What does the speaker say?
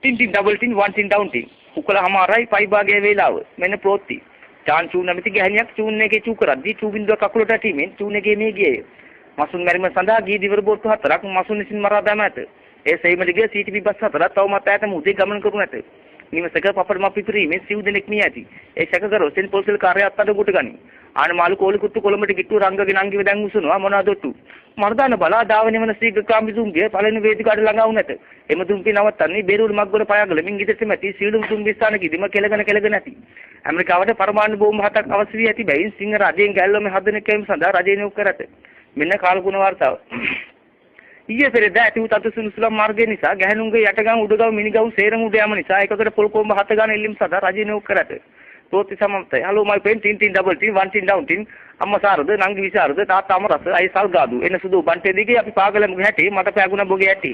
තින් ඩබල් තින් වන් තින් ඩවුන් තින් උකලමාරයි පයි භාගයේ වේලාව මෙන්න ප්‍රෝත්ති චාන් චූ නැමැති ගැහණියක් චූන් එකේ චූ කරද්දී චූ බින්දුව කකුලට ඇටීමෙන් චූන් එකේ මේ ගියේ මසුන් මැරීම සඳහා ගී දිවර බෝට්ටු 4ක් මසුන් විසින් මරා දැම ඇත ඒ සෙයිමලිගේ CTP බස් 4ක් තවමත් ඈත මුහුදේ ගමන් කරනු ඇත නිවසක පපඩම පිපිරීමේ සිව් දෙනෙක් මිය ඇති ඒ ශකකරෝ සෙන් පොලිසිය කාර්යාලයට අඩගොට ගනි ආනමාලු කෝලි කුට්ටු කොළඹට ගිට්ටු රංගගෙන අංගිව දැන් උසනවා මොනවාදොට්ටු මර්දාන බලා ධාවනය වන සීග්‍ර කාමිදුම්ගේ පළවෙනි වේදිකාවට ළඟා වුණ ඇත එම දුම්පි නවත්තන්නේ බේරුවල මග්ගොඩ පයාගලමින් ඉදිරියට මැති සීලුම් දුම්බි ස්ථානකෙදිම කෙලගෙන ඇති ඇමරිකාවට පරමාණු බෝම්බ 7ක් අවශ්‍ය වී ඇති බැවින් සිංහ රජයෙන් ගැල්ලොම හදන කැම සඳහා රජය නියෝග කර ඇත මෙන්න කාලගුණ වාර්තාව ඊයේ පෙරේදා ඇති වූ තත්ත්ව සුළුම් මාර්ගය නිසා ගැහණුන්ගේ යටගම් උඩගම් මිනිගම් සේරම උඩ යාම නිසා එකකට පොල් කොම්බ 7 ගන්න ඉල්ලීම් සඳහා රජය නියෝග කර ඇත ප්‍රෝත්ති සමන්තය හලෝ මයි පෙන් තින් ඩබල් තින් වන් තින් ඩවුන් තින් අම්මා සාරද නංගි විසරද තාත්තා අමරස අය සල්ගාදු එන සුදු බන්ටේ දිගේ අපි පාගලමුගේ හැටි මට පෑගුණ බොගේ ඇටි